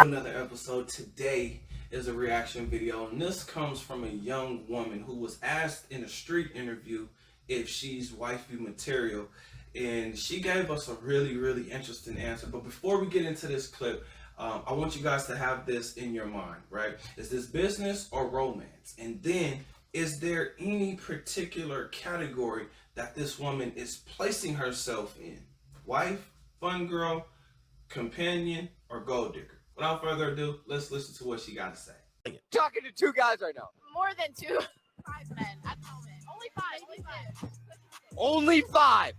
Another episode. Today is a reaction video, and this comes from a young woman who was asked in a street interview if she's wifey material, and she gave us a really interesting answer. But before we get into this clip, I want you guys to have this in your mind, right? Is this business or romance? And then, is there any particular category that this woman is placing herself in? Wife, fun girl, companion, or gold digger? Without further ado, let's listen to what she got to say. Talking to two guys right now. More than two. 5 men at the moment. Only five. Only 5.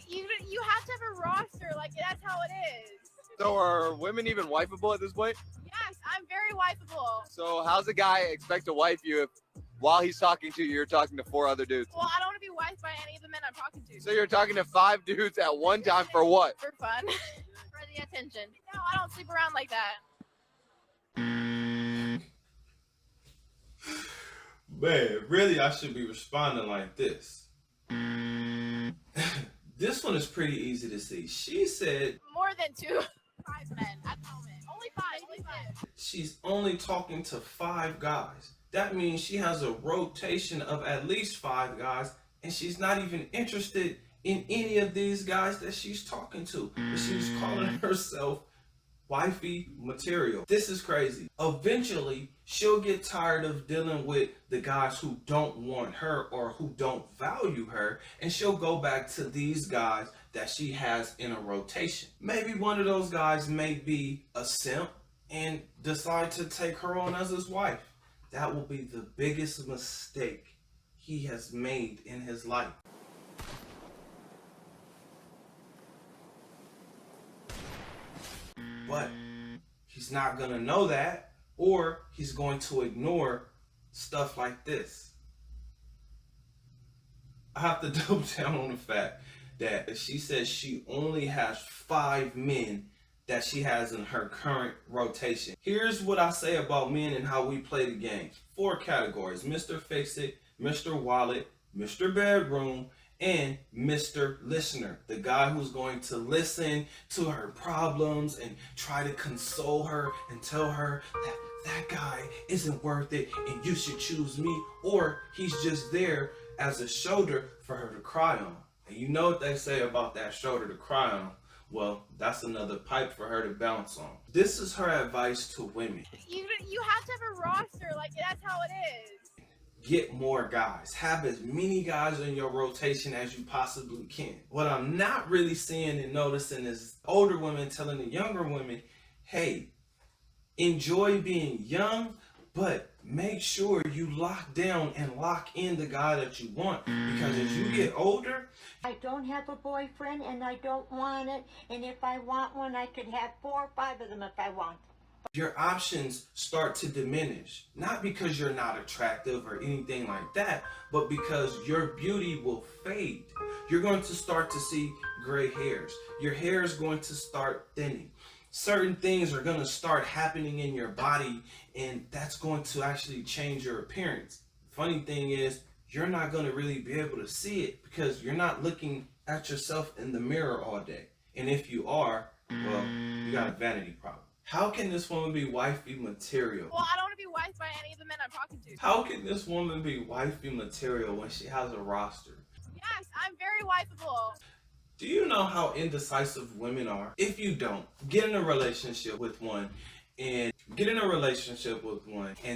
You have to have a roster. Like, that's how it is. So are women even wifeable at this point? Yes, I'm very wifeable. So how's a guy expect to wife you if while he's talking to you, you're talking to 4 other dudes? Well, I don't want to be wifed by any of the men I'm talking to. So you're talking to 5 dudes at one time for what? For fun. For the attention. No, I don't sleep around like that. Man, really, I should be responding like this. This one is pretty easy to see. She said more than 2. 5 men at the moment. Only 5. She's only talking to 5 guys. That means she has a rotation of at least 5 guys, and she's not even interested in any of these guys that she's talking to. But she's calling herself wifey material. This is crazy. Eventually, she'll get tired of dealing with the guys who don't want her or who don't value her, and she'll go back to these guys that she has in a rotation. Maybe one of those guys may be a simp and decide to take her on as his wife. That will be the biggest mistake he has made in his life. But he's not gonna know that, or he's going to ignore stuff like this. I have to double down on the fact that she says she only has 5 men that she has in her current rotation. Here's what I say about men and how we play the game. 4 categories: Mr. Fix-It, Mr. Wallet, Mr. Bedroom, and Mr. Listener, the guy who's going to listen to her problems and try to console her and tell her that that guy isn't worth it and you should choose me, or he's just there as a shoulder for her to cry on. And you know what they say about that shoulder to cry on? Well, that's another pipe for her to bounce on. This is her advice to women. You have to have a roster. Like, that's how it is. Get more guys. Have as many guys in your rotation as you possibly can. What I'm not really seeing and noticing is older women telling the younger women, hey, enjoy being young, but make sure you lock down and lock in the guy that you want. Because as you get older, I don't have a boyfriend and I don't want it. And if I want one, I could have 4 or 5 of them if I want. your options start to diminish. Not because you're not attractive or anything like that, but because your beauty will fade. You're going to start to see gray hairs. Your hair is going to start thinning. Certain things are going to start happening in your body, and that's going to actually change your appearance. Funny thing is, you're not going to really be able to see it because you're not looking at yourself in the mirror all day. And if you are, well, you got a vanity problem. How can this woman be wifey material? Well, I don't want to be wifed by any of the men I'm talking to. How can this woman be wifey material when she has a roster? Yes, I'm very wifeable. Do you know how indecisive women are? If you don't, get in a relationship with one and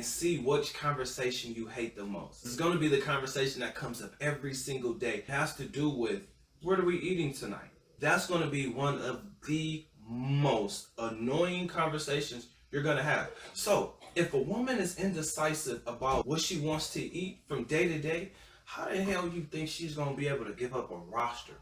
see which conversation you hate the most. It's going to be the conversation that comes up every single day. It has to do with, what are we eating tonight? That's going to be one of the most annoying conversations you're going to have. So if a woman is indecisive about what she wants to eat from day to day, how the hell you think she's going to be able to give up a roster?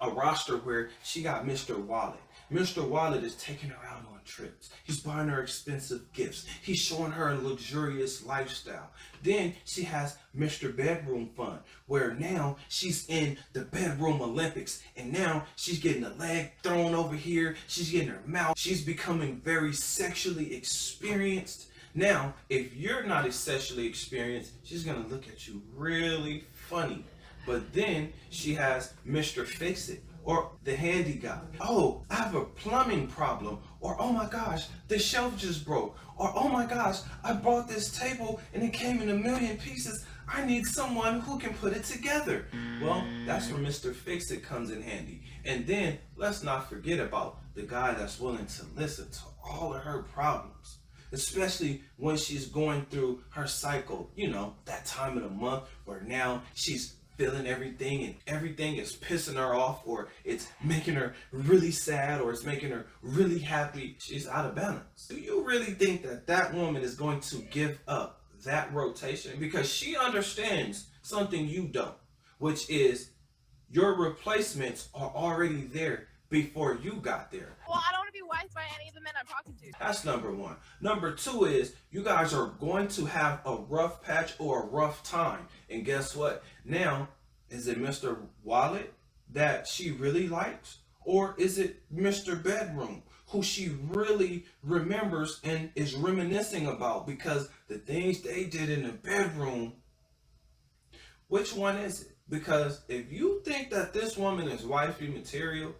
A roster where she got Mr. Wallet. Mr. Wallet is taking her out on trips. He's buying her expensive gifts. He's showing her a luxurious lifestyle. Then she has Mr. Bedroom Fun, where now she's in the bedroom Olympics. And now she's getting a leg thrown over here. She's getting her mouth. She's becoming very sexually experienced. Now, if you're not as sexually experienced, she's going to look at you really funny. But then she has Mr. Fix-It, or the handy guy. Oh, I have a plumbing problem. Or, oh my gosh, the shelf just broke. Or, oh my gosh, I bought this table and it came in a million pieces. I need someone who can put it together. Well, that's where Mr. Fix-It comes in handy. And then let's not forget about the guy that's willing to listen to all of her problems, especially when she's going through her cycle, you know, that time of the month where now she's feeling everything and everything is pissing her off, or it's making her really sad, or it's making her really happy. She's out of balance. Do you really think that that woman is going to give up that rotation? Because she understands something you don't, which is your replacements are already there before you got there. Well, I don't want to be wifed by any of the men I'm talking to. That's number one. Number two is you guys are going to have a rough patch or a rough time. And guess what? Now, is it Mr. Wallet that she really likes? Or is it Mr. Bedroom, who she really remembers and is reminiscing about because the things they did in the bedroom? Which one is it? Because if you think that this woman is wifey material,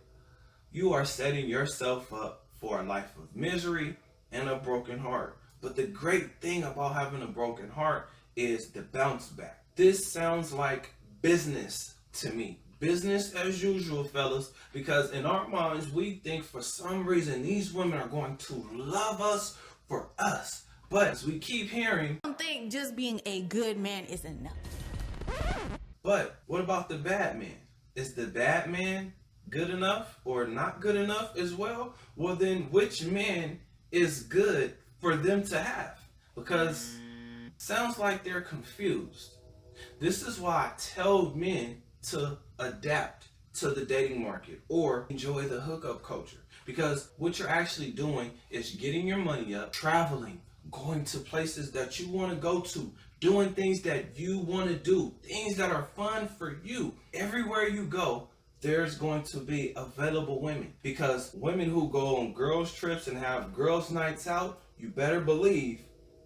you are setting yourself up for a life of misery and a broken heart. But the great thing about having a broken heart is the bounce back. This sounds like business to me. Business as usual, fellas, because in our minds, we think for some reason these women are going to love us for us. But as we keep hearing, I don't think just being a good man is enough. But what about the bad man? Is the bad man good enough or not good enough as well? Well, then which man is good for them to have? Because sounds like they're confused. This is why I tell men to adapt to the dating market or enjoy the hookup culture. Because what you're actually doing is getting your money up, traveling, going to places that you want to go to, doing things that you want to do, things that are fun for you. Everywhere you go, there's going to be available women, because women who go on girls trips and have girls nights out, you better believe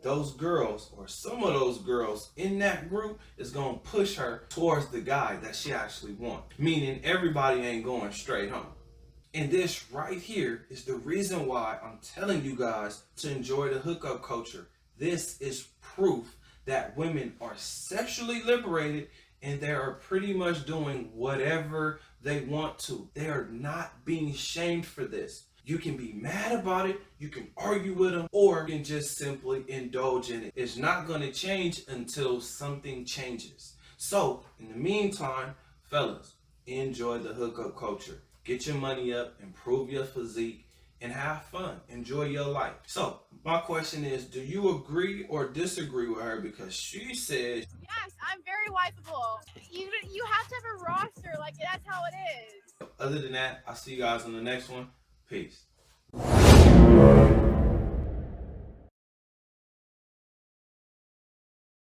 those girls or some of those girls in that group is going to push her towards the guy that she actually wants. Meaning everybody ain't going straight home. And this right here is the reason why I'm telling you guys to enjoy the hookup culture. This is proof that women are sexually liberated and they are pretty much doing whatever they want to. They are not being shamed for this. You can be mad about it, you can argue with them, or you can just simply indulge in it. It's not going to change until something changes. So, in the meantime, fellas, enjoy the hookup culture. Get your money up, improve your physique, and have fun. Enjoy your life. So, my question is, do you agree or disagree with her? Because she says, Yes, I'm very wifeable. You have to have a roster. Like, that's how it is. other than that, I'll see you guys on the next one. Peace.